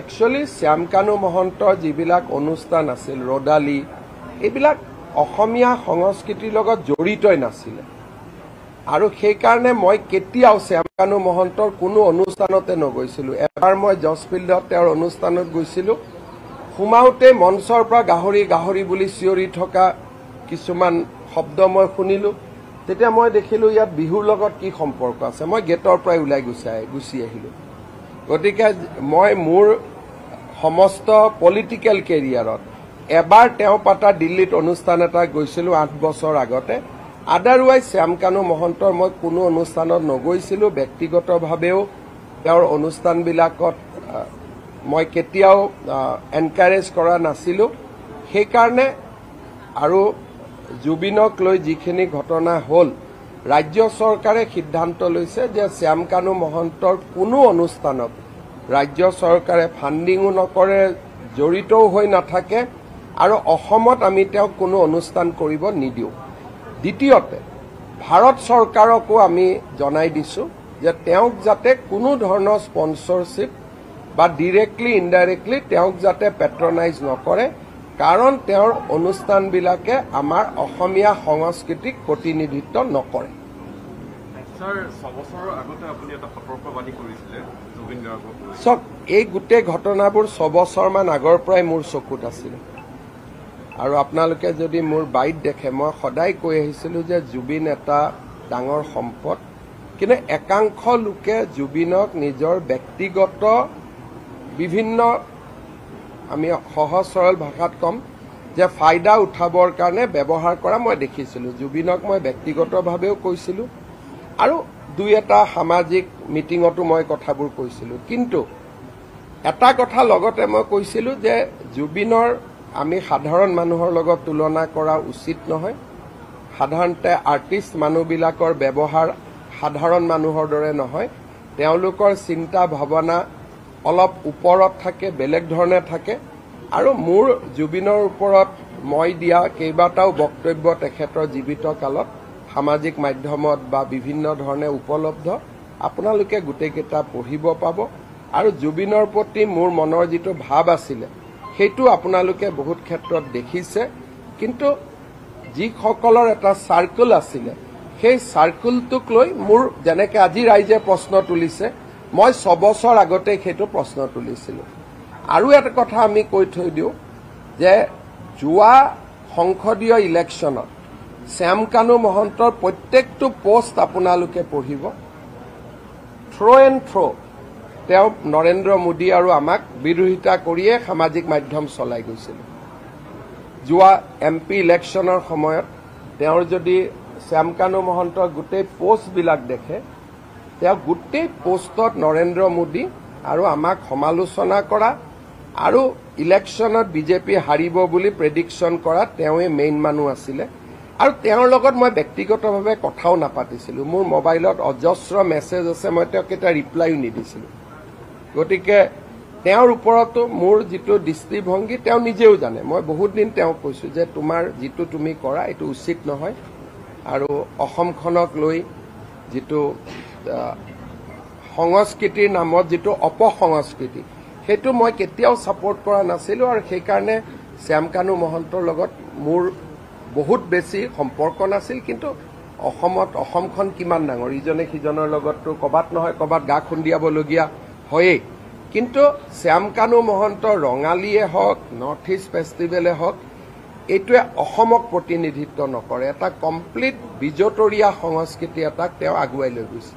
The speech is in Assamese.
একচুৱেলি শ্যামকানু মহন্তৰ যিবিলাক অনুষ্ঠান আছিল ৰদালি এইবিলাক অসমীয়া সংস্কৃতিৰ লগত জড়িতই নাছিল আৰু সেই কাৰণে মই কেতিয়াও শ্যামকানু মহন্তৰ কোনো অনুষ্ঠানতে নগৈছিলো। এবাৰ মই জজফিল্ডত তেওঁৰ অনুষ্ঠানত গৈছিলো, সোমাওতে মঞ্চৰ পৰা গাহৰি গাহৰি বুলি চিঞৰি থকা কিছুমান শব্দ মই শুনিলো। তেতিয়া মই দেখিলো ইয়াত বিহুৰ লগত কি সম্পৰ্ক আছে। মই গেটৰ পৰা ওলাই গুচি আহিলো। গতিকে মই মোৰ সমস্ত পলিটিক্যাল কেৰিয়াৰত এবাৰ তেওঁ পাতা দিল্লীত অনুষ্ঠান এটা গৈছিলো 8 বছৰ আগতে। আদাৰৱাইজ শ্যামকানু মহন্তৰ মই কোনো অনুষ্ঠানত নগৈছিলো। ব্যক্তিগতভাৱেও তেওঁৰ অনুষ্ঠানবিলাকত মই কেতিয়াও এনকাৰেজ কৰা নাছিলো। সেইকাৰণে আৰু জুবিনক লৈ যিখিনি ঘটনা হ'ল, ৰাজ্য চৰকাৰে সিদ্ধান্ত লৈছে যে শ্যামকানু মহন্তৰ কোনো অনুষ্ঠানত ৰাজ্য চৰকাৰে ফাণ্ডিঙো নকৰে, জড়িতও হৈ নাথাকে আৰু অসমত আমি তেওঁক কোনো অনুষ্ঠান কৰিব নিদিওঁ। দ্বিতীয়তে ভাৰত চৰকাৰকো আমি জনাই দিছো যে তেওঁক যাতে কোনো ধৰণৰ স্পন্সৰশ্বিপ বা ডিৰেক্টলি ইনডাইৰেক্টলি তেওঁক যাতে পেট্ৰনাইজ নকৰে, কাৰণ তেওঁৰ অনুষ্ঠানবিলাকে আমাৰ অসমীয়া সংস্কৃতিক প্ৰতিনিধিত্ব নকৰে। চব এই গোটেই ঘটনাবোৰ 6 বছৰমান আগৰ পৰাই মোৰ চকুত আছিল আৰু আপোনালোকে যদি মোৰ বাইট দেখে, মই সদায় কৈ আহিছিলো যে জুবিন এটা ডাঙৰ সম্পদ, কিন্তু একাংশ লোকে জুবিনক নিজৰ ব্যক্তিগত বিভিন্ন, আমি সহজ সৰল ভাষাত কম যে ফাইদা উঠাবৰ কাৰণে ব্যৱহাৰ কৰা মই দেখিছিলো। জুবিনক মই ব্যক্তিগতভাৱেও কৈছিলো আৰু দুই এটা সামাজিক মিটিঙতো মই কথাবোৰ কৈছিলো। কিন্তু এটা কথা লগতে মই কৈছিলো যে জুবিনৰ আমি সাধাৰণ মানুহৰ লগত তুলনা কৰা উচিত নহয়। সাধাৰণতে আৰ্টিষ্ট মানুহবিলাকৰ ব্যৱহাৰ সাধাৰণ মানুহৰ দৰে নহয়। তেওঁলোকৰ চিন্তা ভাৱনা অলপ ওপৰত থাকে, বেলেগ ধৰণে থাকে আৰু মোৰ জুবিনৰ ওপৰত মই দিয়া কেইবাটাও বক্তব্য তেখেতৰ জীৱিত কালত সামাজিক মাধ্যমত বা বিভিন্ন ধৰণে উপলব্ধ। আপোনালোকে গোটেইকেইটা পঢ়িব পাব আৰু জুবিনৰ প্ৰতি মোৰ মনৰ যিটো ভাৱ আছিলে সেইটো আপোনালোকে বহুত ক্ষেত্ৰত দেখিছে। কিন্তু যিসকলৰ এটা চাৰ্কেল আছিলে সেই চাৰ্কেলটোক লৈ মোৰ যেনেকৈ আজি ৰাইজে প্ৰশ্ন তুলিছে, মই 6 বছৰ আগতে সেইটো প্ৰশ্ন তুলিছিলো। আৰু এটা কথা আমি কৈ থৈ দিওঁ যে যোৱা সংসদীয় ইলেকশ্যনত শ্যামকানু মহন্তৰ প্ৰত্যেকটো পোষ্ট আপোনালোকে পঢ়িব, থ্ৰ' এণ্ড থ্ৰ' তেওঁ নৰেন্দ্ৰ মোদী আৰু আমাক বিৰোধিতা কৰিয়ে সামাজিক মাধ্যম চলাই গৈছিল। যোৱা MP ইলেকশ্যনৰ সময়ত তেওঁৰ যদি শ্যামকানু মহন্তৰ গোটেই পোষ্টবিলাক দেখে, তেওঁ গোটেই পোষ্টত নৰেন্দ্ৰ মোদী আৰু আমাক সমালোচনা কৰা আৰু ইলেকশ্যনত বিজেপি হাৰিব বুলি প্ৰেডিকশ্যন কৰা তেওঁৱে মেইন মানুহ আছিলে। আৰু তেওঁৰ লগত মই ব্যক্তিগতভাৱে কথাও নাপাতিছিলো। মোৰ মোবাইলত অজস্ৰ মেছেজ আছে, মই তেওঁক এটা ৰিপ্লাইও নিদিছিলো। গতিকে তেওঁৰ ওপৰতো মোৰ যিটো দৃষ্টিভংগী তেওঁ নিজেও জানে। মই বহুত দিন তেওঁক কৈছো যে তোমাৰ যিটো তুমি কৰা এইটো উচিত নহয় আৰু অসমখনক লৈ যিটো সংস্কৃতিৰ নামত যিটো অপসংস্কৃতি সেইটো মই কেতিয়াও ছাপোৰ্ট কৰা নাছিলো আৰু সেইকাৰণে শ্যামকানু মহন্তৰ লগত মোৰ বহুত বেছি সম্পৰ্ক নাছিল। কিন্তু অসমখন কিমান ডাঙৰ, ইজনে সিজনৰ লগততো ক'বাত নহয় ক'বাত গা খুন্দিয়াবলগীয়া হয়েই। কিন্তু শ্যামকানু মহন্তৰ ৰঙালীয়ে হওক, নৰ্থ ইষ্ট ফেষ্টিভেলে হওক, এইটোৱে অসমক প্ৰতিনিধিত্ব নকৰে। এটা কমপ্লিট বিজতৰীয়া সংস্কৃতি এটাক তেওঁ আগুৱাই লৈ গৈছে।